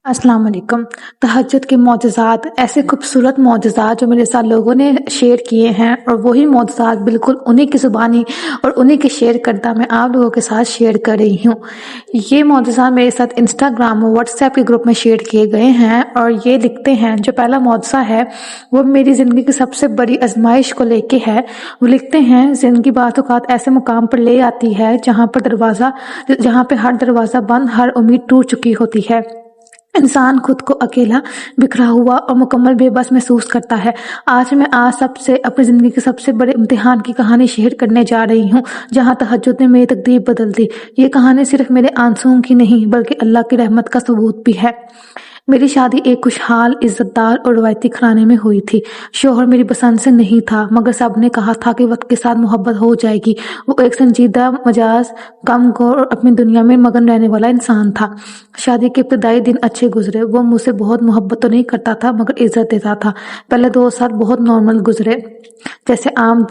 अस्सलाम वालेकुम। तहज्जुद के मोजज़ात, ऐसे खूबसूरत मोजज़ात जो मेरे साथ लोगों ने शेयर किए हैं, और वही मोजज़ात बिल्कुल उन्हीं की ज़ुबानी और उन्हीं के शेयर करदा मैं आप लोगों के साथ शेयर कर रही हूँ। ये मोजज़ात मेरे साथ इंस्टाग्राम और व्हाट्सएप के ग्रुप में शेयर किए गए हैं, और ये लिखते हैं, जो पहला मोजज़ा है वो मेरी ज़िंदगी की सबसे बड़ी आजमाइश को लेके है। वो लिखते हैं, ज़िंदगी बात औक़ात ऐसे मुकाम पर ले आती है जहाँ पे हर दरवाज़ा बंद, हर उम्मीद टूट चुकी होती है। इंसान खुद को अकेला, बिखरा हुआ और मुकम्मल बेबस महसूस करता है। आज मैं सबसे अपनी ज़िंदगी के सबसे बड़े इम्तिहान की कहानी शेयर करने जा रही हूँ, जहाँ तहज्जुद ने मेरी तकदीर बदल दी। ये कहानी सिर्फ मेरे आंसुओं की नहीं, बल्कि अल्लाह की रहमत का सबूत भी है। मेरी शादी एक खुशहाल, इज्जतदार और रवायती घराने में हुई थी। शौहर मेरी पसंद से नहीं था, मगर सब ने कहा था कि वक्त के साथ मोहब्बत हो जाएगी। वो एक संजीदा मिजाज, कमगोर और अपनी दुनिया में मगन रहने वाला इंसान था। शादी के इब्तिदाई दिन अच्छे गुजरे। वो मुझसे बहुत मोहब्बत तो नहीं करता था, मगर इज्जत देता था। पहले 2 साल बहुत नॉर्मल गुजरे, जैसे आम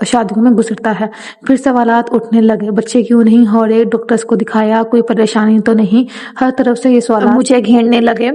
शादियों में गुजरता है। फिर सवालात उठने लगे, बच्चे क्यों नहीं हो रहे, डॉक्टर्स को दिखाया, कोई परेशानी तो नहीं। हर तरफ से ये सवाल मुझे घेरने लगे।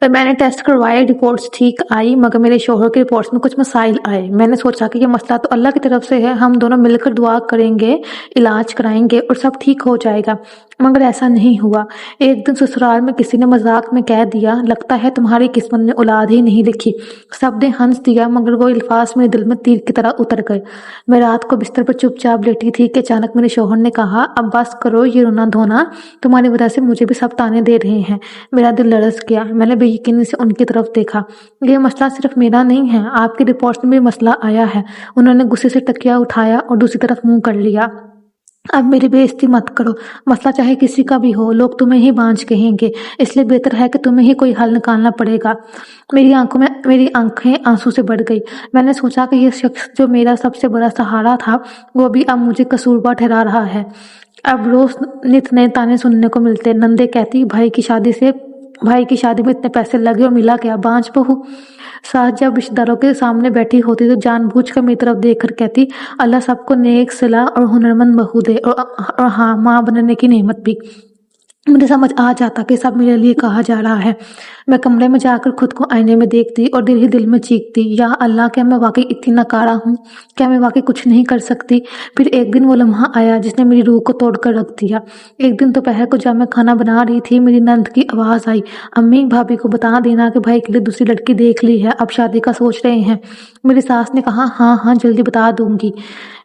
पर मैंने टेस्ट करवाए, रिपोर्ट्स ठीक आई, मगर मेरे शौहर की रिपोर्ट्स में कुछ मसाइल आए। मैंने सोचा कि ये मसला तो अल्लाह की तरफ से है, हम दोनों मिलकर दुआ करेंगे, इलाज कराएंगे और सब ठीक हो जाएगा। मगर ऐसा नहीं हुआ। एक दिन ससुराल में किसी ने मजाक में कह दिया, लगता है तुम्हारी किस्मत में औलाद ही नहीं लिखी। सब ने हंस दिया, मगर वो अल्फाज मेरे दिल में तीर की तरह उतर गए। मैं रात को बिस्तर पर चुपचाप लेटी थी कि अचानक मेरे शौहर ने कहा, अब बस करो ये रोना धोना, तुम्हारी वजह से मुझे भी सब ताने दे रहे हैं। मेरा दिल लरस गया। मैंने बेयकीनी से उनकी तरफ देखा। ये मसला सिर्फ मेरा नहीं है, आपकी रिपोर्ट में भी मसला आया है। उन्होंने गुस्से से तकिया उठाया और दूसरी तरफ मुंह कर लिया। अब मेरी बेइज्जती मत करो। मसला चाहे किसी का भी हो, लोग तुम्हें ही बांझ कहेंगे, इसलिए बेहतर है कि तुम्हें ही कोई हल निकालना पड़ेगा। मेरी आंखें आंसू से भर गई। मैंने सोचा कि ये शख्स जो मेरा सबसे बड़ा सहारा था, वो भी अब मुझे कसूरवार ठहरा रहा है। अब रोज नित नए ताने सुनने को मिलते। नंदे कहती, भाई की शादी में इतने पैसे लगे और मिला क्या, बांझ बहू। सास जब रिश्तेदारों के सामने बैठी होती तो जानबूझकर मेरी तरफ देखकर कहती, अल्लाह सबको नेक सलाह और हुनरमंद बहू दे, और हाँ, माँ बनने की नेमत भी। मुझे समझ आ जाता कि सब मेरे लिए कहा जा रहा है। मैं कमरे में जाकर खुद को आईने में देखती और दिल ही दिल में चीखती, या अल्लाह, क्या मैं वाकई इतनी नकारा हूँ? क्या मैं वाकई कुछ नहीं कर सकती? फिर एक दिन वो लम्हा आया जिसने मेरी रूह को तोड़ कर रख दिया। एक दिन दोपहर को जब मैं खाना बना रही थी, मेरी नंद की आवाज़ आई, अम्मी, भाभी को बता देना कि भाई के लिए दूसरी लड़की देख ली है, अब शादी का सोच रहे हैं। मेरी सास ने कहा, हाँ हाँ, जल्दी बता दूंगी।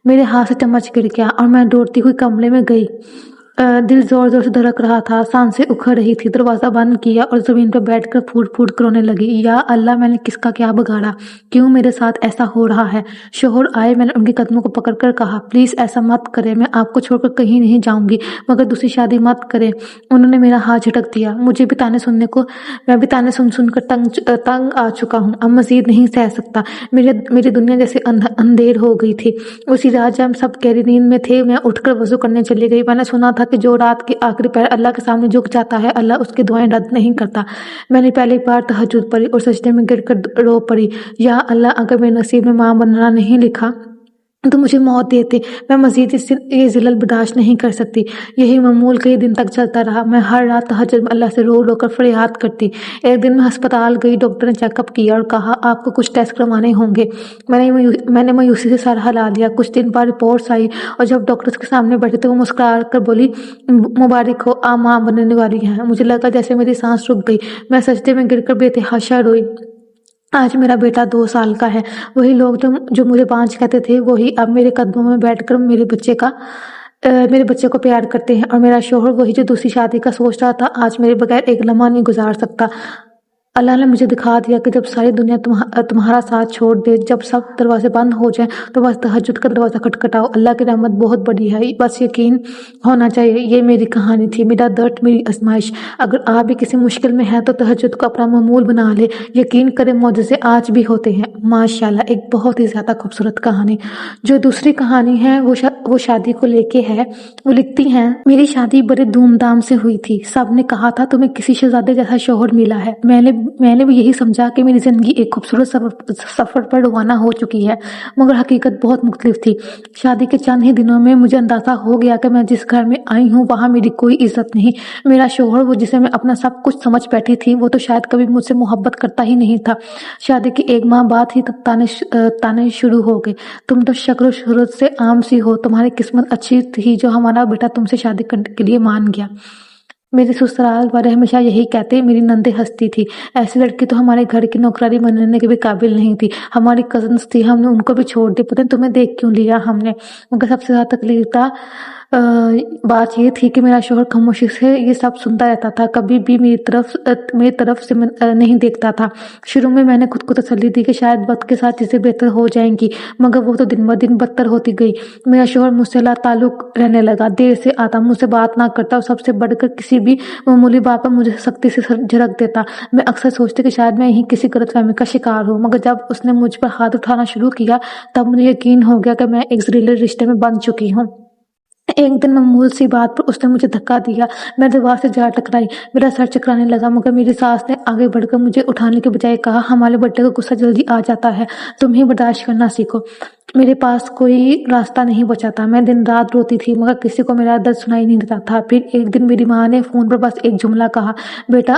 मेरे हाथ से चम्मच गिर गया और मैं दौड़ती हुई कमरे में गई। दिल जोर जोर से धड़क रहा था, सांसें उखड़ रही थी। दरवाज़ा बंद किया और ज़मीन पर बैठकर फूट फूट कर रोने लगी। या अल्लाह, मैंने किसका क्या बिगाड़ा? क्यों मेरे साथ ऐसा हो रहा है? शोहर आए। मैंने उनके कदमों को पकड़कर कहा, प्लीज़ ऐसा मत करें, मैं आपको छोड़कर कहीं नहीं जाऊंगी, मगर दूसरी शादी मत करें। उन्होंने मेरा हाथ झटक दिया। मैं भी ताने सुन सुन कर तंग आ चुका हूँ। अब मजीद नहीं सह सकता। मेरी दुनिया जैसे अंधेर हो गई थी। उसी रात जब सब गहरी नींद में थे, मैं उठकर वजू करने चली गई। मैंने सुना था कि जो रात के आखिरी पहर अल्लाह के सामने झुक जाता है, अल्लाह उसकी दुआएं रद्द नहीं करता। मैंने पहली बार तहज्जुद पढ़ी और सजदे में गिरकर रो पड़ी, या अल्लाह, अगर मेरे नसीब में मां बनना नहीं लिखा तो मुझे मौत देते। मैं मजीद ये ज़िल्लत बर्दाश्त नहीं कर सकती। यही मामूल कई दिन तक चलता रहा। मैं हर रात तहज्जुद में अल्लाह से रो रो कर फरियाद करती। एक दिन मैं अस्पताल गई। डॉक्टर ने चेकअप किया और कहा, आपको कुछ टेस्ट करवाने होंगे। मैंने मायूसी से सर हिला दिया। कुछ दिन बाद रिपोर्ट्स आई, और जब डॉक्टर्स के सामने बैठी तो वो मुस्कुरा कर बोली, मुबारक हो, आप माँ बनने वाली हैं। मुझे लगा जैसे मेरी सांस रुक गई। मैं सजदे में गिरकर बेतहाशा रोई। आज मेरा बेटा 2 साल का है। वही लोग जो मुझे बांझ कहते थे, वही अब मेरे कदमों में बैठकर मेरे बच्चे को प्यार करते हैं। और मेरा शौहर, वही जो दूसरी शादी का सोच रहा था, आज मेरे बगैर एक लम्हा नहीं गुजार सकता। अल्लाह ने मुझे दिखा दिया कि जब सारी दुनिया तुम्हारा साथ छोड़ दे, जब सब दरवाजे बंद हो जाएं, तो बस तहज्जुद का दरवाज़ा खटखटाओ। अल्लाह की रहमत बहुत बड़ी है, बस यकीन होना चाहिए। ये मेरी कहानी थी, मेरा दर्द, मेरी आजमाइश। अगर आप भी किसी मुश्किल में हैं तो तहज्जुद को अपना मामूल बना ले। यकीन करें, मौजज़े आज भी होते हैं। माशाल्लाह, एक बहुत ही ज़्यादा खूबसूरत कहानी। जो दूसरी कहानी है वो शादी को लेके है। वो लिखती हैं, मेरी शादी बड़े धूमधाम से हुई थी। सब ने कहा था तुम्हें किसी शहजादे जैसा शौहर मिला है। मैंने मैंने भी यही समझा कि मेरी ज़िंदगी एक खूबसूरत सफ़र पर रवाना हो चुकी है, मगर हकीकत बहुत मुख्तलिफ थी। शादी के चंद ही दिनों में मुझे अंदाज़ा हो गया कि मैं जिस घर में आई हूँ वहाँ मेरी कोई इज़्ज़त नहीं। मेरा शौहर, वो जिसे मैं अपना सब कुछ समझ बैठी थी, वो तो शायद कभी मुझसे मोहब्बत करता ही नहीं था। शादी के 1 माह बाद ही तब ताने शुरू हो गए। तुम तो शक्ल शूरत से आम सी हो, तुम्हारी किस्मत अच्छी थी जो हमारा बेटा तुमसे शादी करने के लिए मान गया। मेरे ससुराल वाले हमेशा यही कहते, मेरी नंदे हंसती थी, ऐसी लड़की तो हमारे घर की नौकरानी बनने के भी काबिल नहीं थी। हमारी कजन्स थी, हमने उनको भी छोड़ दिया, पता नहीं तुम्हें देख क्यों लिया हमने। मगर सबसे ज़्यादा तकलीफ था बात ये थी कि मेरा शौहर खामोशी से ये सब सुनता रहता था, कभी भी मेरी तरफ से नहीं देखता था। शुरू में मैंने खुद को तसल्ली दी कि शायद वक्त के साथ चीज़ें बेहतर हो जाएंगी, मगर वो तो दिन ब दिन बदतर होती गई। मेरा शौहर मुझसे लाताल्लुक रहने लगा, देर से आता, मुझसे बात ना करता और सबसे बढ़कर किसी भी मामूली बात पर मुझे सख्ती से झिड़क देता। मैं अक्सर सोचती कि शायद मैं यही किसी गलतफहमी का शिकार हूँ, मगर जब उसने मुझ पर हाथ उठाना शुरू किया तब मुझे यकीन हो गया कि मैं एक जहरीले रिश्ते में बंध चुकी हूँ। एक दिन मामूल सी बात पर उसने मुझे धक्का दिया, मैं दीवार से जा टकराई, मेरा सर चकराने लगा, मगर मेरी सास ने आगे बढ़कर मुझे उठाने के बजाय कहा, हमारे बेटे को गुस्सा जल्दी आ जाता है, तुम ही बर्दाश्त करना सीखो। मेरे पास कोई रास्ता नहीं बचा था, मैं दिन रात रोती थी, मगर किसी को मेरा दर्द सुनाई नहीं देता था। फिर एक दिन मेरी माँ ने फ़ोन पर बस एक जुमला कहा, बेटा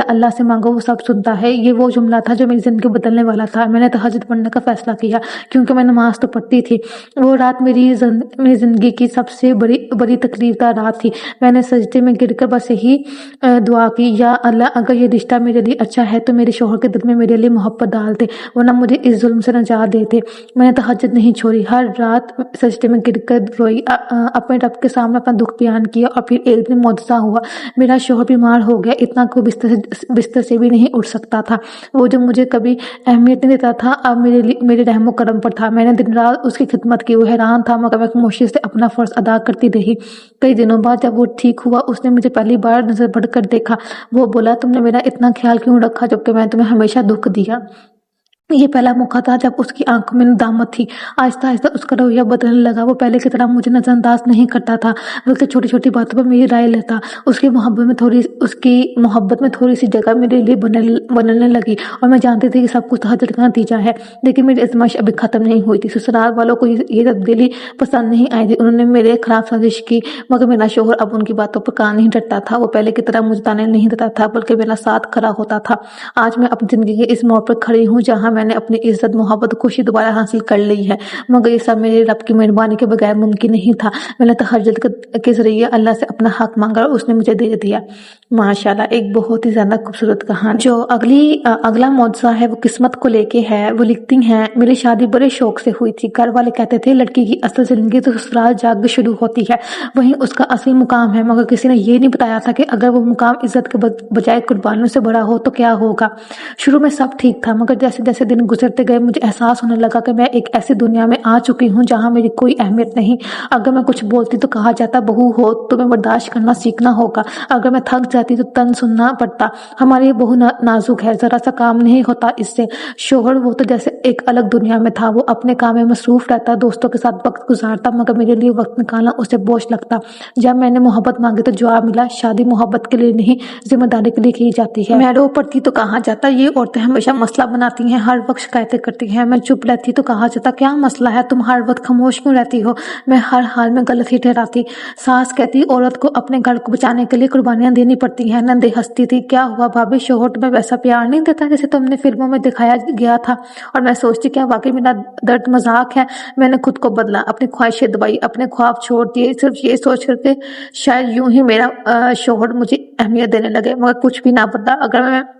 अल्लाह से मांगो, वो सब सुनता है। ये वो जुमला था जो मेरी ज़िंदगी बदलने वाला था। मैंने तहज्जुद पढ़ने का फ़ैसला किया, क्योंकि मैं नमाज तो पढ़ती थी। वो रात मेरी ज़िंदगी की सबसे बड़ी तकलीफ़दार रात थी। मैंने सजदे में गिरकर बस यही दुआ की, या अल्लाह, अगर ये रिश्ता मेरे लिए अच्छा है तो मेरे शौहर के दिल में मेरे लिए मोहब्बत डाल दे, वरना मुझे इस जुल्म से नजात दे दे। मैंने तहज्जुद नहीं छोड़ी, हर रात सजदे में गिरकर रोई, अपने रब के सामने अपना दुख बयान किया। और फिर एक दिन मुआवजा हुआ, मेरा शौहर बीमार हो गया, इतना को बिस्तर से भी नहीं उठ सकता था। वो जो मुझे कभी अहमियत नहीं देता था, अब मेरे रहमो करम पर था। मैंने दिन रात उसकी खिदमत की, वो हैरान था, मगर मैं खामोशी से अपना फ़र्ज अदा करती रही। कई दिनों बाद जब वो ठीक हुआ, उसने मुझे पहली बार नजर बढ़कर देखा। वो बोला, तुमने मेरा इतना ख्याल क्यों रखा जबकि मैं तुम्हें हमेशा दुख दिया। ये पहला मौका था जब उसकी आंखों में नदामत थी। आहिस्ता आहिस्ता उसका रवैया बदलने लगा। वो पहले की तरह मुझे नजरअंदाज नहीं करता था, बल्कि छोटी छोटी बातों पर मेरी राय लेता। उसकी मोहब्बत में थोड़ी सी जगह मेरे लिए बनने लगी, और मैं जानती थी कि सब कुछ तहज्जुद का नतीजा है। लेकिन मेरी आजमाइश अभी खत्म नहीं हुई थी। ससुराल वालों को ये तब्दीली पसंद नहीं आई थी। उन्होंने मेरे खिलाफ साजिश की, मगर मेरा शौहर अब उनकी बातों पर कान नहीं डरता था। वो पहले की तरह मुझे ताने नहीं देता था, बल्कि मेरा साथ खड़ा होता था। आज मैं अपनी जिंदगी के इस मोड़ पर खड़ी हूँ जहाँ मैंने अपनी इज्जत, मोहब्बत, खुशी दोबारा हासिल कर ली है, मगर ये सब मेरे रब की मेहरबानी के बगैर मुमकिन नहीं था। मैंने तहज्जुद के जरिए अल्लाह से अपना हक मांगा और उसने मुझे दे दिया। माशाल्लाह, एक बहुत ही ज़्यादा खूबसूरत कहानी। जो अगला मौजज़ा है वो किस्मत को लेके है। वो लिखती हैं, मेरी शादी बड़े शौक से हुई थी। घर वाले कहते थे लड़की की असल जिंदगी तो ससुराल जाकर शुरू होती है, वहीं उसका असली मुकाम है, मगर किसी ने ये नहीं बताया था कि अगर वो मुकाम इज्जत के बजाय कुर्बानियों से बड़ा हो तो क्या होगा। शुरू में सब ठीक था, मगर जैसे जैसे दिन गुजरते गए मुझे एहसास होने लगा कि मैं एक ऐसी दुनिया में आ चुकी हूँ जहाँ मेरी कोई अहमियत नहीं। अगर मैं कुछ बोलती तो कहा जाता, बहू हो तुम्हें बर्दाश्त करना सीखना होगा। अगर मैं थक जाती तो तन सुनना पड़ता, हमारी ये बहू नाजुक है, जरा सा काम नहीं होता इससे। शौहर, वो तो जैसे एक अलग दुनिया में था। वो अपने काम में मसरूफ रहता, दोस्तों के साथ वक्त गुजारता, मगर मेरे लिए वक्त निकालना उसे बोझ लगता। जब मैंने मोहब्बत मांगी तो जवाब मिला, शादी मोहब्बत के लिए नहीं, जिम्मेदारी के लिए की जाती है। मैं रो पड़ती तो कहा जाता, ये औरतें हमेशा मसला बनाती हैं, हर वक्त शिकायतें करती हैं। मैं चुप रहती तो कहा जाता, क्या मसला है, तुम हर वक्त खामोश क्यों रहती हो। मैं हर हाल में गलत ही ठहराती। सास कहती, औरत को अपने घर को बचाने के लिए कुर्बानियां देनी पड़ती हैं। नंदे हंसती थी, क्या हुआ भाभी, शौहर तुम्हें वैसा प्यार नहीं देता जैसे तुमने फिल्मों में दिखाया गया था। और मैं सोचती, क्या वाकई मेरा दर्द मजाक है। मैंने खुद को बदला, अपनी ख्वाहिशें दबाई, अपने ख्वाब छोड़ दिए, सिर्फ ये सोच करके शायद यूं ही मेरा शौहर मुझे अहमियत देने लगे। मगर कुछ भी ना बदला।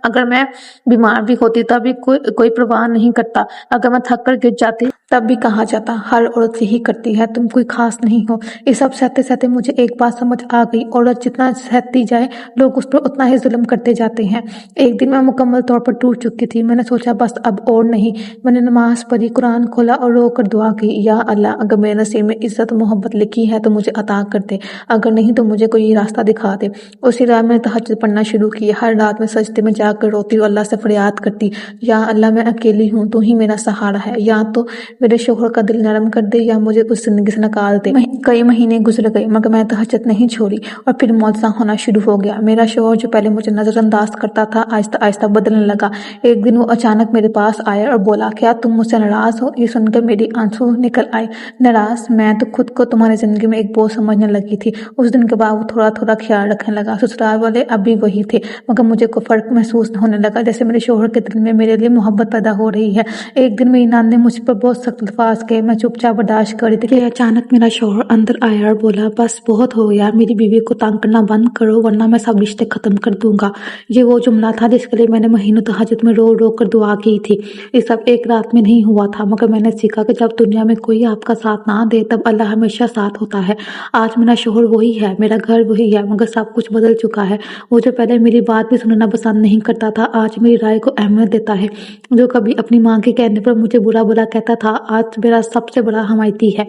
अगर मैं बीमार भी होती तब भी कोई परवाह नहीं करता। अगर मैं थक कर गिर जाती तब भी कहा जाता, हर औरत यही करती है, तुम कोई खास नहीं हो। ये सब सहते सहते मुझे एक बात समझ आ गई, औरत जितना सहती जाए लोग उस पर उतना ही जुल्म करते जाते हैं। एक दिन मैं मुकम्मल तौर पर टूट चुकी थी। मैंने सोचा बस अब और नहीं। मैंने नमाज पढ़ी, कुरान खोला और रो कर दुआ की, या अल्लाह, अगर मेरे नसीब में इज्जत मोहब्बत लिखी है तो मुझे अता कर दे, अगर नहीं तो मुझे कोई रास्ता दिखा दे। उसी रात मैंने तहज्जुद पढ़ना शुरू किया। हर रात में सजदे में जाकर रोती और अल्लाह से फरियाद करती, या अल्लाह, मैं اکیلی ہوں، تو ہی میرا سہارا ہے، یا تو میرے شوہر کا دل نرم کر دے یا مجھے اس زندگی سے نکال دے۔ کئی مہینے گزر گئے مگر میں تہجد نہیں چھوڑی، اور پھر معجزہ ہونا شروع ہو گیا۔ میرا شوہر جو پہلے مجھے نظر انداز کرتا تھا آہستہ آہستہ بدلنے لگا۔ ایک دن وہ اچانک میرے پاس آیا اور بولا، کیا تم مجھ سے ناراض ہو؟ یہ سن کر میری آنسو نکل آئے۔ ناراض؟ میں تو خود کو تمہاری زندگی میں ایک بوجھ سمجھنے لگی تھی۔ اس دن کے بعد وہ تھوڑا تھوڑا خیال رکھنے لگا۔ سسرال والے اب بھی وہی تھے مگر مجھے کوئی فرق محسوس ہونے لگا، جیسے میرے شوہر کے دل میں میرے لیے محبت پیدا ہو رہی ہے۔ ایک دن میری ناند نے مجھ پر بہت سخت الفاظ کہے، میں چپ چاپ برداشت کر رہی تھی کہ اچانک میرا شوہر اندر آیا اور بولا، بس بہت ہو گیا، میری بیوی کو تنگ کرنا بند کرو ورنہ میں سب رشتے ختم کر دوں گا۔ یہ وہ جملہ تھا جس کے لیے میں نے مہینوں تہجد میں رو رو کر دعا کی تھی۔ یہ سب ایک رات میں نہیں ہوا تھا مگر میں نے سیکھا کہ جب دنیا میں کوئی آپ کا ساتھ نہ دے تب اللہ ہمیشہ ساتھ ہوتا ہے۔ آج میرا شوہر وہی ہے، میرا گھر وہی ہے مگر سب کچھ بدل چکا ہے۔ وہ جو پہلے میری بات بھی سننا پسند نہیں کرتا تھا آج میری رائے کو اہمیت دیتا ہے۔ جو کبھی اپنی ماں کے کہنے پر مجھے برا برا کہتا تھا آج میرا سب سے بڑا حمایتی ہے۔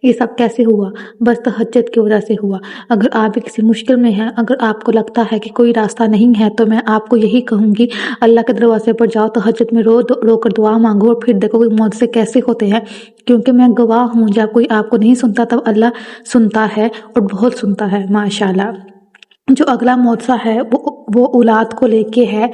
یہ سب کیسے ہوا؟ بس تہجد کی وجہ سے ہوا۔ اگر آپ بھی کسی مشکل میں ہیں، اگر آپ کو لگتا ہے کہ کوئی راستہ نہیں ہے، تو میں آپ کو یہی کہوں گی، اللہ کے دروازے پر جاؤ، تہجد میں رو رو کر دعا مانگو اور پھر دیکھو کہ معجزے کیسے ہوتے ہیں، کیونکہ میں گواہ ہوں جب کوئی آپ کو نہیں سنتا تب اللہ سنتا ہے اور بہت سنتا ہے۔ ماشاءاللہ۔ جو اگلا معجزہ ہے وہ اولاد کو لے کے ہے۔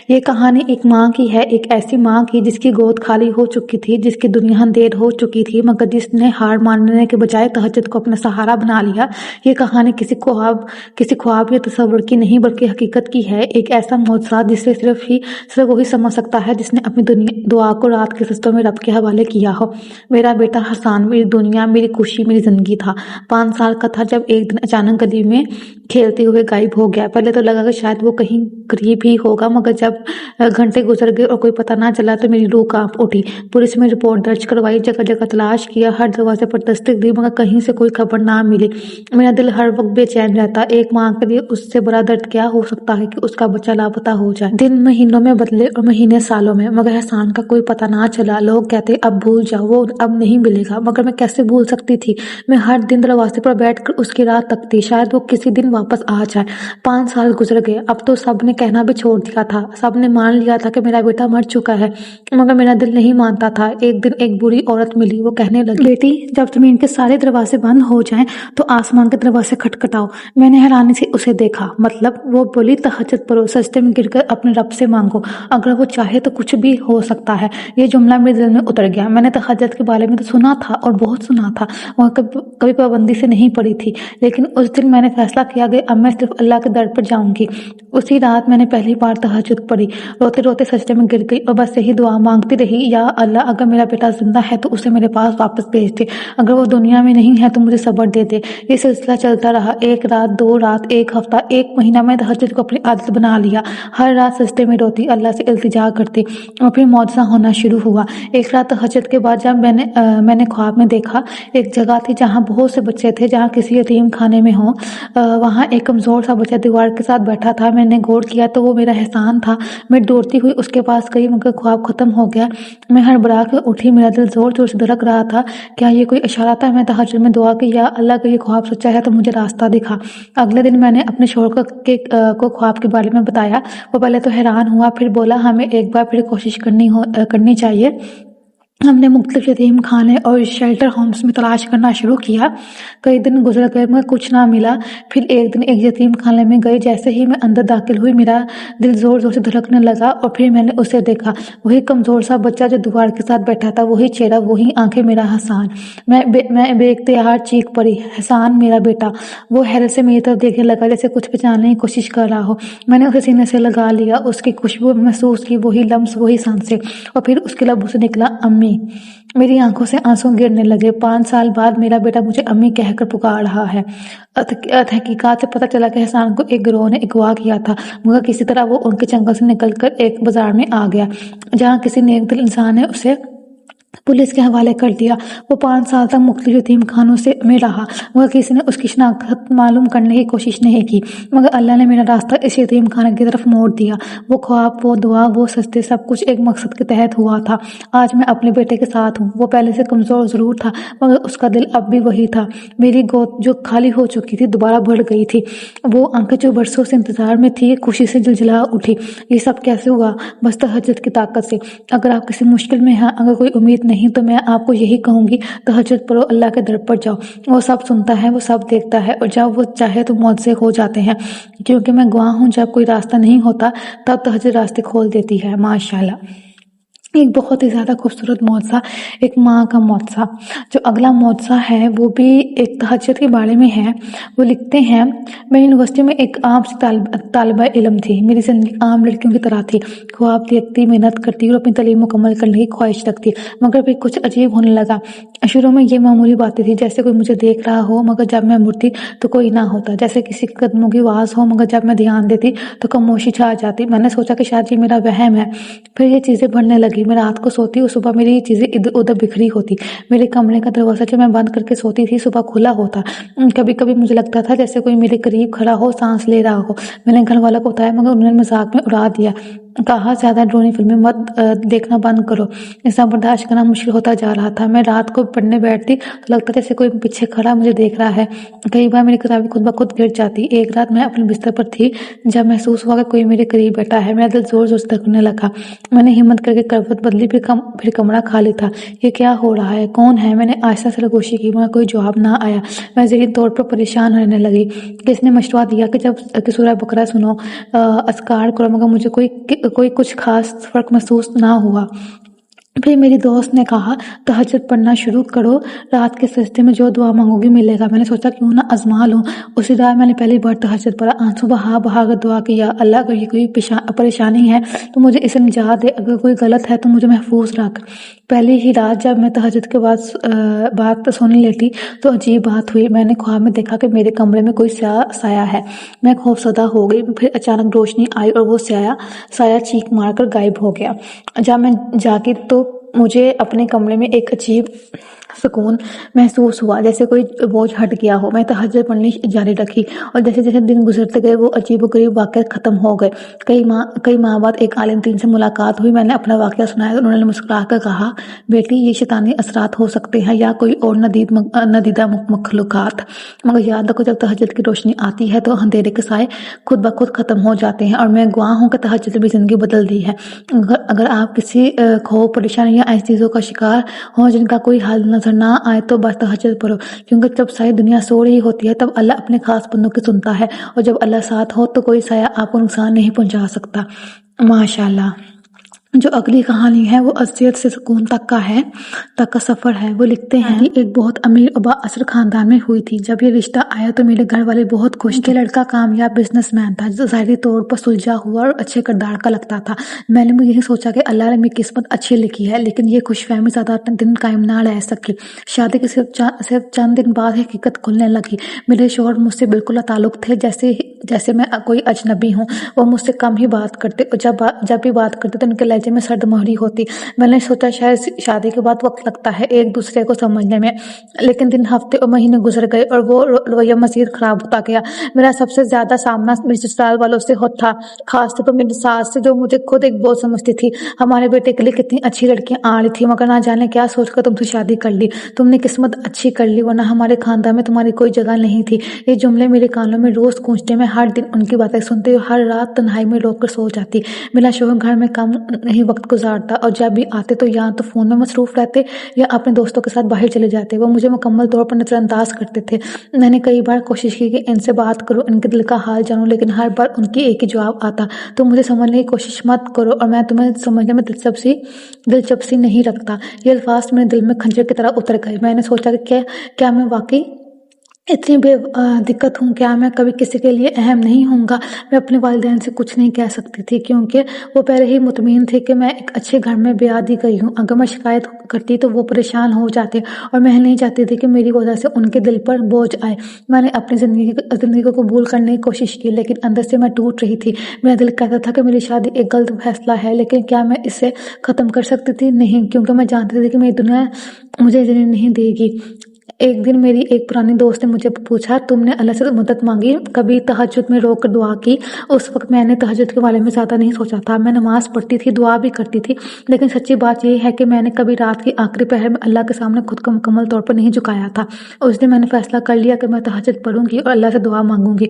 یہ کہانی ایک ماں کی ہے، ایک ایسی ماں کی جس کی گود خالی ہو چکی تھی، جس کی دنیا اندھیر ہو چکی تھی مگر جس نے ہار ماننے کے بجائے تہجد کو اپنا سہارا بنا لیا۔ یہ کہانی کسی خواب یا تصور کی نہیں بلکہ حقیقت کی ہے، ایک ایسا معجزہ جسے صرف وہی سمجھ سکتا ہے جس نے اپنی دعا کو رات کے سجدوں میں رب کے حوالے کیا ہو۔ میرا بیٹا حسان میری دنیا، میری خوشی، میری زندگی تھا۔ 5 سال کا تھا جب ایک دن اچانک گلی میں کھیلتے ہوئے غائب ہو گیا۔ پہلے تو لگا کہ شاید وہ کہیں قریب ہی ہوگا مگر جب گھنٹے گزر گئے اور کوئی پتہ نہ چلا تو میری روح کانپ اٹھی۔ پولیس میں رپورٹ درج کروائی، جگہ جگہ تلاش کیا، ہر دروازے پر دستک دی مگر کہیں سے کوئی خبر نہ ملی۔ میرا دل ہر وقت بے چین رہتا۔ ایک ماں کے لیے اس سے بڑا درد کیا ہو سکتا ہے کہ اس کا بچہ لاپتہ ہو جائے۔ دن مہینوں میں بدلے اور مہینے سالوں میں مگر احسان کا کوئی پتہ نہ چلا۔ لوگ کہتے اب بھول جاؤ، وہ اب نہیں ملے گا مگر میں کیسے بھول سکتی تھی؟ میں ہر دن دروازے پر بیٹھ کر اس کی راہ تکتی، شاید وہ کسی دن واپس آ جائے۔ 5 سال گزر گئے، اب تو سب نے کہنا بھی چھوڑ دیا تھا، سب نے مان لیا تھا کہ میرا بیٹا مر چکا ہے مگر میرا دل نہیں مانتا تھا۔ ایک دن ایک بری عورت ملی، وہ کہنے لگی، بیٹی جب زمین کے سارے دروازے بند ہو جائیں تو آسمان کے دروازے کھٹکھٹاؤ۔ میں نے حیرانی سے اسے دیکھا۔ مطلب؟ وہ بولی، تہجد پڑھو، سجدے میں گر کر اپنے رب سے مانگو، اگر وہ چاہے تو کچھ بھی ہو سکتا ہے۔ یہ جملہ میرے دل میں اتر گیا۔ میں نے تہجد کے بارے میں تو سنا تھا اور بہت سنا تھا، وہاں کبھی پابندی سے نہیں پڑھی تھی، لیکن اس دن میں نے فیصلہ کیا کہ اب میں صرف اللہ کے در پر جاؤں گی۔ اسی رات میں نے پہلی بار تہجد پڑھی، روتے روتے سجدے میں گر گئی اور بس یہی دعا مانگتی رہی، یا اللہ اگر میرا بیٹا زندہ ہے تو اسے میرے پاس واپس بھیج دے، اگر وہ دنیا میں نہیں ہے تو مجھے صبر دے دے۔ یہ سلسلہ چلتا رہا، 1 رات، 2 رات، 1 ہفتہ، 1 مہینہ۔ میں تہجد کو اپنی عادت بنا لیا، ہر رات سجدے میں روتی، اللہ سے التجا کرتی اور پھر معجزہ ہونا شروع ہوا۔ ایک رات تہجد کے بعد جب میں نے خواب میں دیکھا، ایک جگہ تھی جہاں بہت سے بچے تھے، جہاں کسی یتیم خانے میں ہوں، وہاں ایک کمزور سا بچہ دیوار کے ساتھ بیٹھا تھا۔ میں نے غور کیا تو وہ میرا احسان تھا۔ میں دوڑتی ہوئی اس کے پاس گئی مگر خواب ختم ہو گیا۔ میں ہڑبڑا کے اٹھی، میرا دل زور زور سے دھڑک رہا تھا۔ کیا یہ کوئی اشارہ تھا؟ میں تہجد میں دعا کی، یا اللہ اگر یہ خواب سچا ہے تو مجھے راستہ دکھا۔ اگلے دن میں نے اپنے شوہر کو خواب کے بارے میں بتایا۔ وہ پہلے تو حیران ہوا، پھر بولا، ہمیں ایک بار پھر کوشش کرنی چاہیے۔ ہم نے مختلف یتیم خانے اور شیلٹر ہومز میں تلاش کرنا شروع کیا۔ کئی دن گزر گئے مگر کچھ نہ ملا۔ پھر ایک دن ایک یتیم خانے میں گئی، جیسے ہی میں اندر داخل ہوئی میرا دل زور زور سے دھڑکنے لگا اور پھر میں نے اسے دیکھا، وہی کمزور سا بچہ جو دیوار کے ساتھ بیٹھا تھا، وہی چہرہ، وہی آنکھیں، میرا حسان۔ میں بے اختیار چیخ پڑی، حسان میرا بیٹا۔ وہ حیرت سے میری طرف دیکھنے لگا جیسے کچھ بچانے کی کوشش کر رہا ہو۔ میں نے اسے سینے سے لگا لیا، اس کی خوشبو محسوس کی، وہی لمس، وہی سانسیں، اور پھر اس کے لبوں سے نکلا، امی۔ میری آنکھوں سے آنسو گرنے لگے۔ 5 سال بعد میرا بیٹا مجھے امی کہہ کر پکار رہا ہے۔ تحقیقات سے پتہ چلا کہ حسان کو ایک گروہ نے اغوا کیا تھا مگر کسی طرح وہ ان کے چنگل سے نکل کر ایک بازار میں آ گیا جہاں کسی نیک دل انسان نے اسے पुलिस के हवाले कर दिया। वो 5 साल तक मुख्तलिफ यतीम खानों में रहा, मगर किसी ने उसकी शनाख्त मालूम करने की कोशिश नहीं की। मगर अल्लाह ने मेरा रास्ता इस यतीम खाने की तरफ मोड़ दिया। वो ख्वाब, वो दुआ, वो सजदे, सब कुछ एक मकसद के तहत हुआ था। आज मैं अपने बेटे के साथ हूँ। वो पहले से कमज़ोर ज़रूर था, मगर उसका दिल अब भी वही था। मेरी गोद जो खाली हो चुकी थी दोबारा भर गई थी। वो आंखें जो बरसों से इंतज़ार में थी खुशी से जलजला उठी। ये सब कैसे हुआ? बस तहज्जुद की ताकत से। अगर आप किसी मुश्किल में हैं, अगर कोई उम्मीद नहीं, तो मैं आपको यही कहूँगी, तहज्जुद पढ़ो, अल्लाह के दर पर जाओ। वो सब सुनता है, वो सब देखता है, और जब वो चाहे तो मुआवजे हो जाते हैं। क्योंकि मैं गवाह हूँ, जब कोई रास्ता नहीं होता तब तहज्जुद रास्ते खोल देती है। माशाल्लाह। एक बहुत ही ज़्यादा खूबसूरत मौज़ा, एक माँ का मौज़ा। जो अगला मौज़ा है वो भी एक तहज्जुद के बारे में है। वो लिखते हैं, मैं यूनिवर्सिटी में एक आम सी तालिबा इल्म थी। मेरी ज़िंदगी आम लड़कियों की तरह थी। ख्वाब देखती, मेहनत करती और अपनी तालीम मुकम्मल करने की ख्वाहिश रखती। मगर फिर कुछ अजीब होने लगा। शुरू में ये मामूली बातें थी, जैसे कोई मुझे देख रहा हो मगर जब मैं मुड़ती तो कोई ना होता, जैसे किसी के कदमों की आवाज़ हो मगर जब मैं ध्यान देती तो खामोशी छा जाती। मैंने सोचा कि शायद ये मेरा वहम है। फिर ये चीज़ें बढ़ने लगी। मैं रात को सोती और सुबह मेरी ये चीज़ें इधर उधर बिखरी होती। मेरे कमरे का दरवाज़ा जो मैं बंद करके सोती थी सुबह खुला होता। कभी कभी मुझे लगता था जैसे कोई मेरे करीब खड़ा हो, सांस ले रहा हो। मैंने घर वालों को बताया, मगर उन्होंने मजाक में उड़ा दिया। कहा, ज़्यादा ड्रोनी फिल्में मत देखना बंद करो। ऐसा बर्दाश्त करना मुश्किल होता जा रहा था। मैं रात को पढ़ने बैठती तो लगता जैसे कोई पीछे खड़ा मुझे देख रहा है। कई बार मेरी किताबें खुद ब खुद गिर जाती। एक रात मैं अपने बिस्तर पर थी जब महसूस हुआ कि कोई मेरे करीब बैठा है। मेरा दिल जोर जोर से धड़कने लगा। मैंने हिम्मत करके करवट बदली, फिर कमरा खाली था। ये क्या हो रहा है? कौन है? मैंने आहिस्ता से खामोशी की, मगर कोई जवाब ना आया। मैं ज़हनी तौर पर परेशान रहने लगी। किसने मशवरा दिया कि सूरह बकरा सुनो, अस्कार करो, मगर मुझे कोई कुछ खास फर्क महसूस ना हुआ। फिर मेरी दोस्त ने कहा, तहज्जुद पढ़ना शुरू करो, रात के सजदे में जो दुआ मांगोगी मिलेगा। मैंने सोचा क्यों ना आजमा लूं। उसी रात मैंने पहली बार तहज्जुद पढ़ा। आंसू बहा बहा कर दुआ की, या अल्लाह, अगर ये कोई परेशानी है तो मुझे इसे निजात दे, अगर कोई गलत है तो मुझे महफूज रख। पहली ही रात जब मैं तहज्जुद के बाद बात सोने लेटी तो अजीब बात हुई। मैंने ख्वाब में देखा कि मेरे कमरे में कोई साया है। मैं खौफसदा हो गई। फिर अचानक रोशनी आई और वो साया चीख मारकर गायब हो गया। जब मैं जागी तो मुझे अपने कमरे में एक अजीब सुकून महसूस हुआ, जैसे कोई बोझ हट गया हो। मैं तहज्जुद पढ़नी जारी रखी और जैसे जैसे दिन गुजरते गए वो अजीबोगरीब वाक़या ख़त्म हो गए। कई माह बाद एक आलिम दीन से मुलाकात हुई। मैंने अपना वाक़या सुनाया तो उन्होंने मुस्कुरा कर कहा, बेटी, ये शैतानी असरात हो सकते हैं या कोई और नदीदा मखलूक़ात, मगर याद रखो, जब तहज्जुद की रोशनी आती है तो अंधेरे के साए खुद ब खुद ख़त्म हो जाते हैं। और मैं गवाह हूँ कि तहज्जुद ने भी ज़िंदगी बदल दी है। अगर आप किसी खौफ, परेशानी या ऐसी चीज़ों का शिकार हो जिनका कोई हल नजर ना आए तो बस तहज्जुद पढ़ो, क्योंकि जब सारी दुनिया सो रही होती है तब अल्लाह अपने खास बंदों की सुनता है, और जब अल्लाह साथ हो तो कोई साया आपको नुकसान नहीं पहुंचा सकता। माशाल्लाह। जो अगली कहानी है वो अज़ियत से सुकून तक का सफ़र है। वो लिखते हैं, एक बहुत अमीर और बाअसर खानदान में हुई थी। जब ये रिश्ता आया तो मेरे घर वाले बहुत खुश थे। लड़का कामयाब बिजनेसमैन था, जो ज़ाहिरी तौर पर सुलझा हुआ और अच्छे किरदार का लगता था। मैंने भी यही सोचा कि अल्लाह ने मेरी किस्मत अच्छी लिखी है, लेकिन ये खुशफहमी ज़्यादा दिन कायम ना रह सकी। शादी के सिर्फ चंद दिन बाद हकीकत खुलने लगी। मेरे शौहर मुझसे बिल्कुल ताल्लुक़ थे, जैसे मैं कोई अजनबी हूँ। वो मुझसे कम ही बात करते, और जब भी बात करते तो उनके लहजे में सर्द मोहरी होती। मैंने सोचा शायद शादी के बाद वक्त लगता है एक दूसरे को समझने में, लेकिन दिन, हफ्ते और महीने गुजर गए और वो रवैया मज़ीद ख़राब होता गया। मेरा सबसे ज़्यादा सामना मेरे ससुराल वालों से होता था, खासतौर पर मेरी सास से, जो मुझे खुद एक बोझ समझती थी। हमारे बेटे के लिए कितनी अच्छी लड़कियाँ आ रही थी, मगर ना जाने क्या सोचकर तुमसे शादी कर ली। तुमने किस्मत अच्छी कर ली, वरना हमारे खानदान में तुम्हारी कोई जगह नहीं थी। ये जुमले मेरे कानों में रोज़ गूंजते। मैं हर दिन उनकी बातें सुनती और हर रात तन्हाई में रोक कर सो जाती। मेरा शौहर घर में कम नहीं वक्त गुजारता, और जब भी आते तो या तो फ़ोन में मसरूफ़ रहते या अपने दोस्तों के साथ बाहर चले जाते। वो मुझे मुकम्मल तौर पर नज़रअंदाज करते थे। मैंने कई बार कोशिश की कि इनसे बात करूं, इनके दिल का हाल जानूं, लेकिन हर बार उनकी एक ही जवाब आता, तो मुझे समझने की कोशिश मत करो और मैं तुम्हें समझने में दिलचस्पी नहीं रखता। ये अल्फाज मेरे दिल में खंजर की तरह उतर गए। मैंने सोचा कि क्या मैं वाकई اتنی دقت ہوں کیا میں کبھی کسی کے لیے اہم نہیں ہوں گا؟ میں اپنے والدین سے کچھ نہیں کہہ سکتی تھی کیونکہ وہ پہلے ہی مطمئن تھے کہ میں ایک اچھے گھر میں بیاہ دی گئی ہوں۔ اگر میں شکایت کرتی تو وہ پریشان ہو جاتے اور میں نہیں چاہتی تھی کہ میری وجہ سے ان کے دل پر بوجھ آئے۔ میں نے اپنی زندگی کو قبول کرنے کی کوشش کی لیکن اندر سے میں ٹوٹ رہی تھی۔ میرا دل کہتا تھا کہ میری شادی ایک غلط فیصلہ ہے، لیکن کیا میں اسے ختم کر سکتی تھی؟ نہیں، کیونکہ میں جانتی تھی کہ میری دنیا مجھے اجازت نہیں دے گی۔ ایک دن میری ایک پرانی دوست نے مجھے پوچھا، تم نے اللہ سے مدد مانگی، کبھی تہجد میں رو کر دعا کی؟ اس وقت میں نے تہجد کے بارے میں زیادہ نہیں سوچا تھا۔ میں نماز پڑھتی تھی، دعا بھی کرتی تھی، لیکن سچی بات یہ ہے کہ میں نے کبھی رات کی آخری پہر میں اللہ کے سامنے خود کو مکمل طور پر نہیں جھکایا تھا۔ اس دن میں نے فیصلہ کر لیا کہ میں تہجد پڑھوں گی اور اللہ سے دعا مانگوں گی۔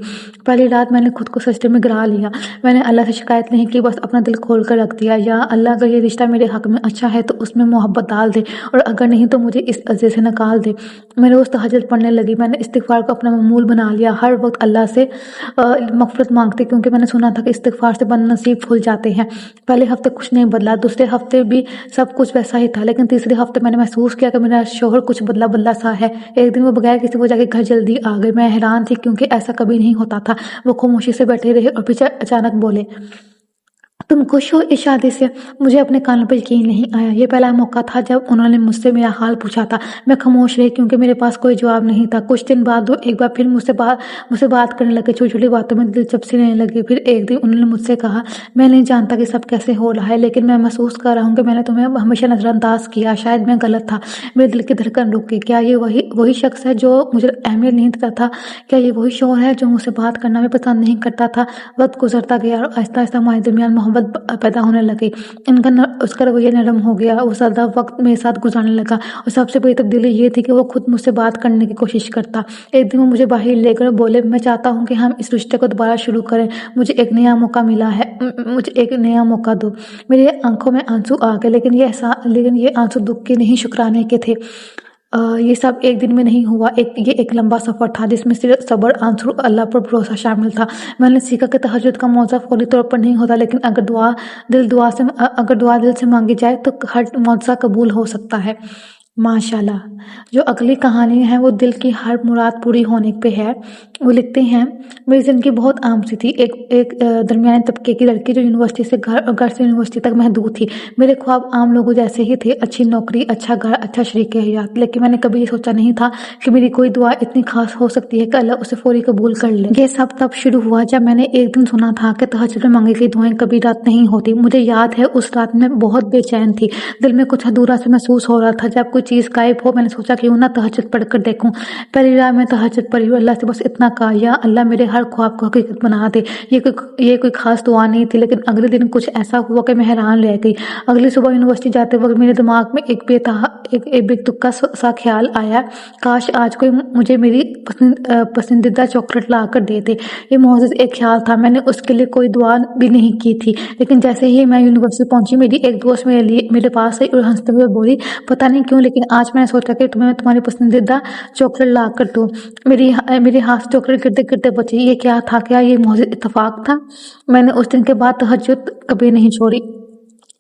پہلی رات میں نے خود کو سجدے میں گرا لیا۔ میں نے اللہ سے شکایت نہیں کی، بس اپنا دل کھول کر رکھ دیا، یا اللہ اگر یہ رشتہ میرے حق میں اچھا ہے تو اس میں محبت ڈال دے، اور اگر نہیں تو مجھے اس عرصے سے نکال دے۔ میں روز تہجد پڑھنے لگی۔ میں نے استغفار کو اپنا معمول بنا لیا، ہر وقت اللہ سے مغفرت مانگتی، کیونکہ میں نے سنا تھا کہ استغفار سے بد نصیب کھل جاتے ہیں۔ پہلے ہفتے کچھ نہیں بدلا، دوسرے ہفتے بھی سب کچھ ویسا ہی تھا، لیکن تیسرے ہفتے میں نے محسوس کیا کہ میرا شوہر کچھ بدلا سا ہے۔ ایک دن وہ بغیر کسی وجہ کے گھر جلدی آ گئے۔ میں حیران تھی کیونکہ ایسا کبھی نہیں ہوتا تھا۔ وہ خاموشی سے بیٹھے رہے اور پھر اچانک بولے، تم خوش ہو اس شادی سے؟ مجھے اپنے کانوں پر یقین نہیں آیا۔ یہ پہلا موقع تھا جب انہوں نے مجھ سے میرا حال پوچھا تھا۔ میں خاموش رہی کیونکہ میرے پاس کوئی جواب نہیں تھا۔ کچھ دن بعد وہ ایک بار پھر مجھ سے بات کرنے لگے، چھوٹی چھوٹی باتوں میں دلچسپی لینے لگے۔ پھر ایک دن انہوں نے مجھ سے کہا، میں نہیں جانتا کہ سب کیسے ہو رہا ہے، لیکن میں محسوس کر رہا ہوں کہ میں نے تمہیں ہمیشہ نظر انداز کیا۔ شاید میں غلط تھا۔ میرے دل کی دھڑکن رک گئی۔ کیا یہ وہی شخص ہے جو مجھے اہمیت نہیں دیتا تھا؟ کیا یہ وہی شوہر ہے جو مجھ سے بات کرنا بھی پسند نہیں کرتا تھا؟ وقت گزرتا گیا اور آہستہ آہستہ ہمارے درمیان محبت پیدا ہونے لگی۔ اس کا رویہ نرم ہو گیا، وہ زیادہ وقت میرے ساتھ گزارنے لگا، اور سب سے بڑی تبدیلی یہ تھی کہ وہ خود مجھ سے بات کرنے کی کوشش کرتا۔ ایک دن وہ مجھے باہر لے کر بولے، میں چاہتا ہوں کہ ہم اس رشتے کو دوبارہ شروع کریں، مجھے ایک نیا موقع ملا ہے، مجھے ایک نیا موقع دو۔ میری آنکھوں میں آنسو آ گئے، لیکن یہ آنسو دکھ کے نہیں، شکرانے کے تھے۔ یہ سب ایک دن میں نہیں ہوا، یہ ایک لمبا سفر تھا جس میں صرف صبر، آنسو اور اللہ پر بھروسہ شامل تھا۔ میں نے سیکھا کہ تہجد کا معجزہ فوری طور پر نہیں ہوتا، لیکن اگر دعا دل سے مانگی جائے تو ہر معجزہ قبول ہو سکتا ہے۔ ماشاءاللہ۔ جو اگلی کہانی ہے وہ دل کی ہر مراد پوری ہونے پہ ہے۔ وہ لکھتے ہیں، میری زندگی بہت عام سی تھی، ایک درمیانی طبقے کی لڑکی جو یونیورسٹی سے گھر اور گھر سے یونیورسٹی تک محدود تھی۔ میرے خواب عام لوگوں جیسے ہی تھے، اچھی نوکری، اچھا گھر، اچھا شریک حیات، لیکن میں نے کبھی یہ سوچا نہیں تھا کہ میری کوئی دعا اتنی خاص ہو سکتی ہے کہ اللہ اسے فوری قبول کر لے۔ یہ سب تب شروع ہوا جب میں نے ایک دن سنا تھا کہ تہجد میں مانگی گئی دعائیں کبھی رات نہیں ہوتی۔ مجھے یاد ہے اس رات میں بہت بے چین تھی، دل میں کچھ ادھورا سے محسوس ہو رہا تھا۔ جب کوئی چیز غائب ہو، میں نے سوچا کیوں نہ تہجد پڑھ کر دیکھوں۔ پہلی رات میں تہجد پڑھی اور اللہ سے بس اتنا کہا، یا اللہ میرے ہر خواب کو حقیقت بنا دے۔ یہ کوئی خاص دعا نہیں تھی، لیکن اگلے دن کچھ ایسا ہوا کہ میں حیران رہ گئی۔ اگلی صبح یونیورسٹی جاتے وقت میرے دماغ میں ایک بے تکا سا خیال آیا، کاش آج کوئی مجھے میری پسندیدہ چاکلیٹ لا کر دے دے۔ یہ محض ایک خیال تھا، میں نے اس کے لیے کوئی دعا بھی نہیں کی تھی۔ لیکن جیسے ہی میں یونیورسٹی پہنچی، میری ایک دوست میرے پاس آئی اور ہنستے ہوئے بولی، پتہ نہیں کیوں لیکن آج میں نے سوچا کہ تمہیں تمہاری پسندیدہ چاکلیٹ لا کر دوں۔ میرے ہاتھ سے چاکلیٹ گرتے گرتے بچی۔ یہ کیا تھا؟ کیا یہ محض اتفاق تھا؟ میں نے اس دن کے بعد تہجد کبھی نہیں چھوڑی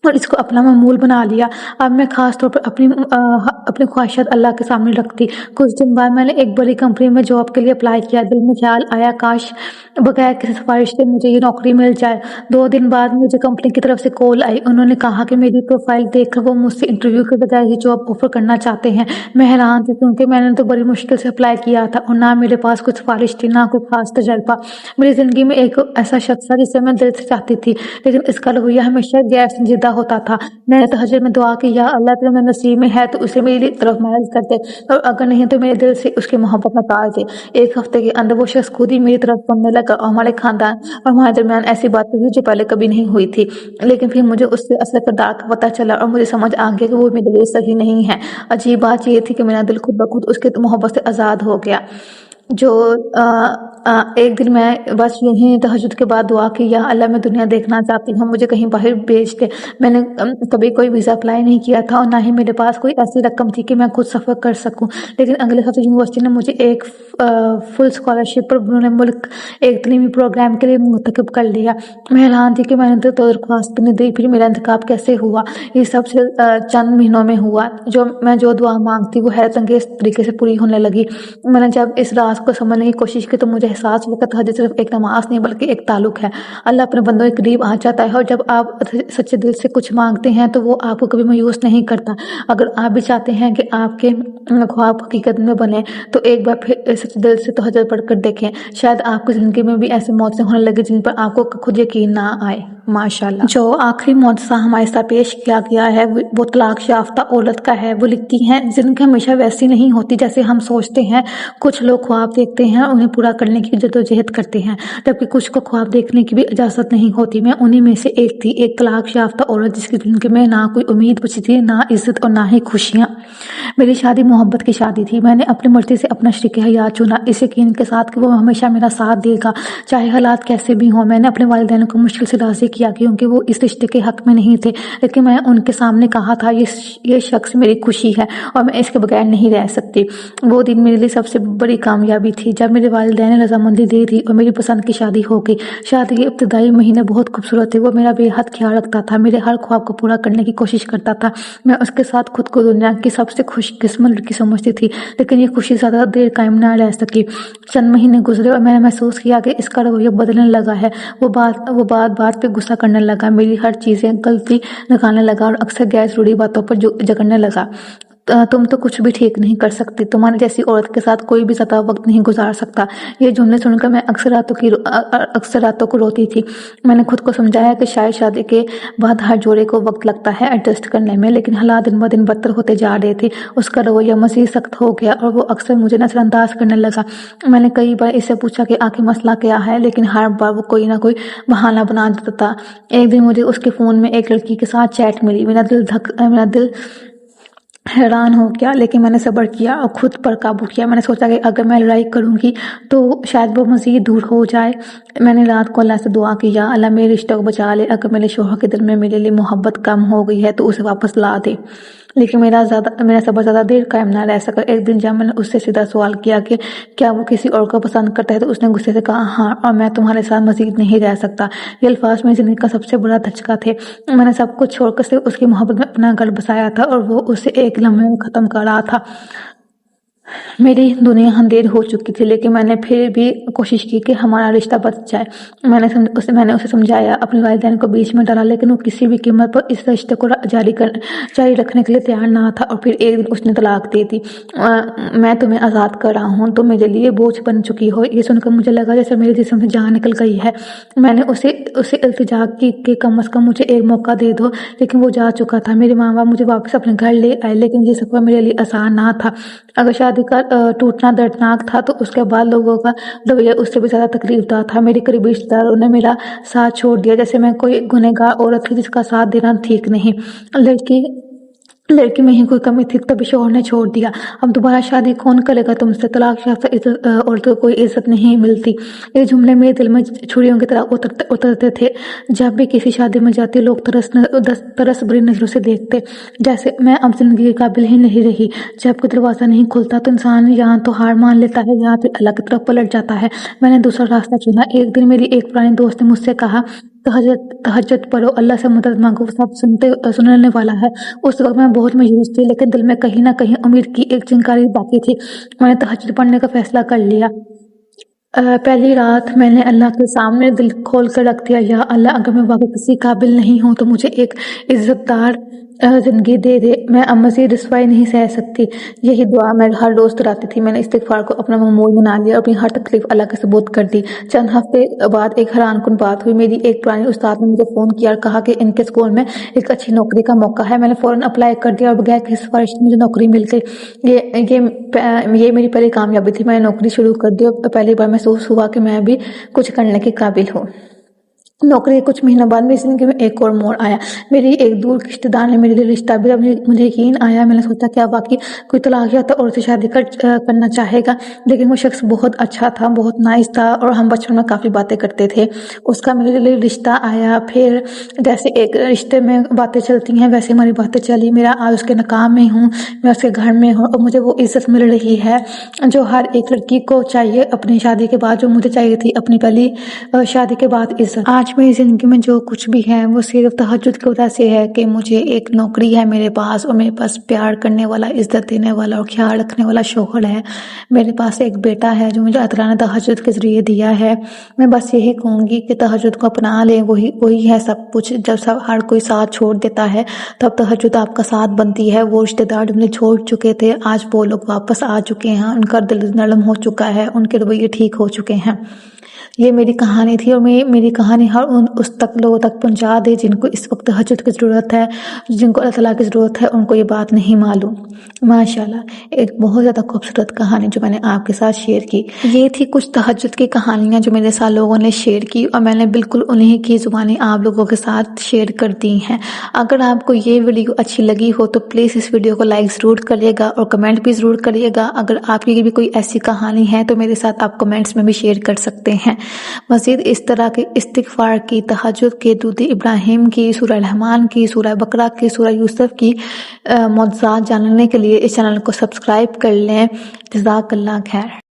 اور اس کو اپنا معمول بنا لیا۔ اب میں خاص طور پر اپنی خواہشات اللہ کے سامنے رکھتی۔ کچھ دن بعد میں نے ایک بڑی کمپنی میں جاب کے لیے اپلائی کیا۔ دل میں خیال آیا، کاش بغیر کسی سفارش کے مجھے یہ نوکری مل جائے۔ 2 دن بعد مجھے کمپنی کی طرف سے کال آئی۔ انہوں نے کہا کہ میری پروفائل دیکھ کر وہ مجھ سے انٹرویو کے بجائے یہ جاب آفر کرنا چاہتے ہیں۔ میں حیران تھی کیونکہ میں نے تو بڑی مشکل سے اپلائی کیا تھا اور نہ میرے پاس کوئی سفارش تھی، نہ کوئی خاص تجربہ۔ میری زندگی میں ایک ایسا شخص تھا جسے میں دل سے چاہتی تھی، لیکن اس کا رویہ ہمیشہ غیر سنجیدہ ہوتا تھا۔ میں نے تہجد میں دعا کی، یا اللہ تیرے میرے نصیب میں ہے تو اسے میری طرف مائل کر دے، اور اگر نہیں تو میرے دل سے اس کی محبت نکال دے۔ ایک ہفتے کے اندر وہ شخص خود ہی میری طرف بڑھنے لگا اور ہمارے خاندان اور ہمارے درمیان ایسی باتیں ہوئی جو پہلے کبھی نہیں ہوئی تھی۔ لیکن پھر مجھے اس سے اصل کردار کا پتہ چلا اور مجھے سمجھ آ گیا کہ وہ میرے لیے صحیح نہیں ہے۔ عجیب بات یہ تھی کہ میرا دل خود بخود اس کی محبت سے آزاد ہو گیا۔ جو ایک دن میں بس یہیں تہجد کے بعد دعا کی، یا اللہ میں دنیا دیکھنا چاہتی ہوں، مجھے کہیں باہر بھیج دے۔ میں نے کبھی کوئی ویزا اپلائی نہیں کیا تھا اور نہ ہی میرے پاس کوئی ایسی رقم تھی کہ میں خود سفر کر سکوں، لیکن اگلے ہفتے یونیورسٹی نے مجھے ایک فل اسکالرشپ پر بیرون ملک ایک تعلیمی پروگرام کے لیے منتخب کر لیا۔ میں حیران تھی کہ میں نے تو درخواست نہیں دی، پھر میرا انتخاب کیسے ہوا؟ یہ سب سے چند مہینوں میں ہوا۔ جو دعا مانگتی وہ حیرت انگیز طریقے سے پوری ہونے لگی۔ میں نے جب اس راز کو سمجھنے کی کوشش کی تو مجھے احساس ہوا کہ تہجد صرف ایک نماز نہیں بلکہ ایک تعلق ہے۔ اللہ اپنے بندوں کے قریب آ جاتا ہے، اور جب آپ سچے دل سے کچھ مانگتے ہیں تو وہ آپ کو کبھی مایوس نہیں کرتا۔ اگر آپ بھی چاہتے ہیں کہ آپ کے خواب حقیقت میں بنے تو ایک بار پھر سچے دل سے تہجد پڑھ کر دیکھیں، شاید آپ کی زندگی میں بھی ایسے موجزے ہونے لگے جن پر آپ کو خود یقین نہ آئے۔ ماشاءاللہ۔ جو آخری معجزہ ہمارے ساتھ پیش کیا گیا ہے وہ طلاق یافتہ عورت کا ہے۔ وہ لکھتی ہیں، زندگی ہمیشہ ویسی نہیں ہوتی جیسے ہم سوچتے ہیں۔ کچھ لوگ خواب دیکھتے ہیں اور انہیں پورا کرنے کی جدوجہد کرتے ہیں، جبکہ کچھ کو خواب دیکھنے کی بھی اجازت نہیں ہوتی۔ میں انہی میں سے ایک تھی، ایک طلاق یافتہ عورت جس کی زندگی میں نہ کوئی امید بچی تھی، نہ عزت اور نہ ہی خوشیاں۔ میری شادی محبت کی شادی تھی۔ میں نے اپنی مرضی سے اپنا شریک حیات چنا، اس یقین کے ساتھ کہ وہ ہمیشہ میرا ساتھ دے گا چاہے حالات کیسے بھی ہوں۔ میں نے اپنے والدین کو مشکل سے راضی کیا کیونکہ وہ اس رشتے کے حق میں نہیں تھے، لیکن میں ان کے سامنے کہا تھا یہ شخص میری خوشی ہے اور میں اس کے بغیر نہیں رہ سکتی۔ وہ دن میرے لیے سب سے بڑی کامیابی تھی جب میرے والدین نے رضامندی دے دی اور میری پسند کی شادی ہو گئی۔ شادی کے ابتدائی مہینے بہت خوبصورت تھے۔ وہ میرا بے حد خیال رکھتا تھا، میرے ہر خواب کو پورا کرنے کی کوشش کرتا تھا۔ میں اس کے ساتھ خود کو دنیا کی سب سے خوش قسمت لڑکی سمجھتی تھی، لیکن یہ خوشی زیادہ دیر قائم نہ رہ سکی۔ چند مہینے گزرے اور میں نے محسوس کیا کہ اس کا رویہ بدلنے لگا ہے۔ وہ بات پہ غصہ کرنے لگا، میری ہر چیزیں غلطی نکالنے لگا اور اکثر غیر ضروری باتوں پر جھگڑنے لگا۔ تم تو کچھ بھی ٹھیک نہیں کر سکتی، تمہارے جیسی عورت کے ساتھ کوئی بھی زیادہ وقت نہیں گزار سکتا۔ یہ جملے سن کر میں اکثر راتوں کو روتی تھی۔ میں نے خود کو سمجھایا کہ شاید شادی کے بعد ہر جوڑے کو وقت لگتا ہے ایڈجسٹ کرنے میں، لیکن حالات دن بدن بدتر ہوتے جا رہے تھے۔ اس کا رویہ مزید سخت ہو گیا اور وہ اکثر مجھے نظر انداز کرنے لگا۔ میں نے کئی بار اس سے پوچھا کہ آخر مسئلہ کیا ہے، لیکن ہر بار وہ کوئی نہ کوئی بہانہ بنا دیتا تھا۔ ایک دن مجھے اس کے فون میں ایک لڑکی کے ساتھ چیٹ ملی۔ میرا دل حیران ہو گیا، لیکن میں نے صبر کیا اور خود پر قابو کیا۔ میں نے سوچا کہ اگر میں لڑائی کروں گی تو شاید وہ مزید دور ہو جائے۔ میں نے رات کو اللہ سے دعا کی، یا اللہ میرے رشتے کو بچا لے، اگر میرے شوہر کے دل میں میرے لیے محبت کم ہو گئی ہے تو اسے واپس لا دے۔ لیکن میرا صبر زیادہ دیر قائم نہ رہ سکا۔ ایک دن جب میں نے اس سے سیدھا سوال کیا کہ کیا وہ کسی اور کو پسند کرتا ہے تو اس نے غصے سے کہا ہاں، اور میں تمہارے ساتھ مزید نہیں رہ سکتا۔ یہ الفاظ میری زندگی کا سب سے بڑا دھچکا تھے۔ میں نے سب کچھ چھوڑ کر صرف اس کی محبت میں اپنا گھر بسایا تھا اور وہ اسے ایک لمحے میں ختم کر رہا تھا۔ میری دنیا اندھیر ہو چکی تھی، لیکن میں نے پھر بھی کوشش کی کہ ہمارا رشتہ بچ جائے۔ میں نے اسے سمجھایا، اپنے والدین کو بیچ میں ڈالا، لیکن وہ کسی بھی قیمت پر اس رشتے کو جاری رکھنے کے لیے تیار نہ تھا، اور پھر ایک دن اس نے طلاق دے دی۔ میں تمہیں آزاد کر رہا ہوں، تم میرے لیے بوجھ بن چکی ہو۔ یہ سن کر مجھے لگا جیسے میرے جسم سے جان نکل گئی ہے۔ میں نے اسے التجا کی کہ کم از کم مجھے ایک موقع دے دو، لیکن وہ جا چکا تھا۔ میرے ماں باپ مجھے واپس اپنے گھر لے آئے، لیکن یہ سفر میرے لیے آسان نہ تھا۔ اگر شادی کا ٹوٹنا دردناک تھا تو اس کے بعد لوگوں کا رویہ اس سے بھی زیادہ تکلیف دہ تھا۔ میری قریبی رشتہ داروں نے میرا ساتھ چھوڑ دیا جیسے میں کوئی گنہگار عورت تھی جس کا ساتھ دینا ٹھیک نہیں۔ لڑکی میں ہی کوئی کمی تھی تبھی شوہر نے چھوڑ دیا۔ اب دوبارہ شادی کون کرے گا تم سے؟ طلاق یافتہ عورتوں کو کوئی عزت نہیں ملتی۔ یہ جملے میرے دل میں چھریوں کی طرح اترتے تھے۔ جب بھی کسی شادی میں جاتی لوگ ترس بری نظروں سے دیکھتے، جیسے میں اب زندگی کے قابل ہی نہیں رہی۔ جب کوئی دروازہ نہیں کھلتا تو انسان یہاں تو ہار مان لیتا ہے یا پھر اللہ کی طرف پلٹ جاتا ہے۔ میں نے دوسرا راستہ چنا۔ ایک دن میری ایک پرانی دوست نے مجھ سے کہا، تہجد پڑھو، اللہ سے مدد مانگو، وہ سب سننے والا ہے۔ اس وقت میں بہت مایوس تھی، لیکن دل میں کہیں نہ کہیں امید کی ایک چنگاری باقی تھی۔ میں نے تہجد پڑھنے کا فیصلہ کر لیا۔ پہلی رات میں نے اللہ کے سامنے دل کھول کر رکھ دیا، یا اللہ اگر میں واقعی کسی قابل نہیں ہوں تو مجھے ایک عزت دار زندگی دے دے، میں اب مزید رسوائی نہیں سہ سکتی۔ یہی دعا میں ہر روز دہراتی تھی۔ میں نے استغفار کو اپنا معمول بنا لیا اور اپنی ہر تکلیف اللہ کے سپرد کر دی۔ چند ہفتے بعد ایک حیران کن بات ہوئی۔ میری ایک پرانی استاد نے مجھے فون کیا اور کہا کہ ان کے اسکول میں ایک اچھی نوکری کا موقع ہے۔ میں نے فوراً اپلائی کر دیا اور بغیر کسی سفارش کے مجھے نوکری مل گئی۔ یہ میری پہلی کامیابی تھی۔ میں نے نوکری شروع کر دی اور پہلی بار محسوس ہوا کہ میں بھی کچھ کرنے کے قابل ہوں۔ नौकरी के कुछ महीनों बाद मेरी ज़िंदगी में एक और मोड़ आया। मेरी एक दूर के रिश्तेदार ने मेरे लिए रिश्ता भेजा। मुझे यकीन आया, मैंने सोचा क्या वाक़ई कोई तलाक याफ्ता औरत से शादी करना चाहेगा। लेकिन वो शख्स बहुत अच्छा था, बहुत नाइस था और हम बचपन में काफ़ी बातें करते थे। उसका मेरे लिए रिश्ता आया। फिर जैसे एक रिश्ते में बातें चलती हैं वैसे हमारी बातें चली। मेरा आज उसके निकाह में हूँ, मैं उसके घर में हूँ और मुझे वो इज़्ज़त मिल रही है जो हर एक लड़की को चाहिए अपनी शादी के बाद, जो मुझे चाहिए थी अपनी पहली शादी के बाद इज़्ज़त। आज मेरी ज़िंदगी में जो कुछ भी है वो सिर्फ तहज्जुद की वजह से है कि मुझे एक नौकरी है मेरे पास और मेरे पास प्यार करने वाला, इज़्ज़त देने वाला और ख्याल रखने वाला शौहर है। मेरे पास एक बेटा है जो मुझे अल्लाह ताला ने तहज्जुद के ज़रिए दिया है। मैं बस यही कहूँगी कि तहज्जुद को अपना लें, वही है सब कुछ। जब हर कोई साथ छोड़ देता है तब तहज्जुद आपका साथ बनती है। वो रिश्तेदार जो मुझे छोड़ चुके थे आज वो लोग वापस आ चुके हैं, उनका दिल नरम हो चुका है, उनके रवैये ठीक हो चुके हैं। ये मेरी कहानी थी और मेरी कहानी हर उस तक लोगों तक पहुंचा दे जिनको इस वक्त तहज्जुद की ज़रूरत है, जिनको अल्लाह ताला की ज़रूरत है, उनको ये बात नहीं मालूम। माशाल्लाह, एक बहुत ज़्यादा खूबसूरत कहानी जो मैंने आपके साथ शेयर की। ये थी कुछ तहज्जुद की कहानियाँ जो मेरे साथ लोगों ने शेयर की और मैंने बिल्कुल उन्हीं की ज़ुबानी आप लोगों के साथ शेयर कर दी हैं। अगर आपको ये वीडियो अच्छी लगी हो तो प्लीज़ इस वीडियो को लाइक ज़रूर करिएगा और कमेंट भी ज़रूर करिएगा। अगर आपकी भी कोई ऐसी कहानी है तो मेरे साथ आप कमेंट्स में भी शेयर कर सकते हैं। मज़ीद इस तरह के इस्तिग़फ़ार की, तहज्जुद के, दुरूद इब्राहिम की, सूरह रहमान की, सूरह बकरा की, सूरह यूसुफ की मौज़ूआत जानने के लिए इस चैनल को सब्सक्राइब कर लें। जज़ाकल्लाह खैर।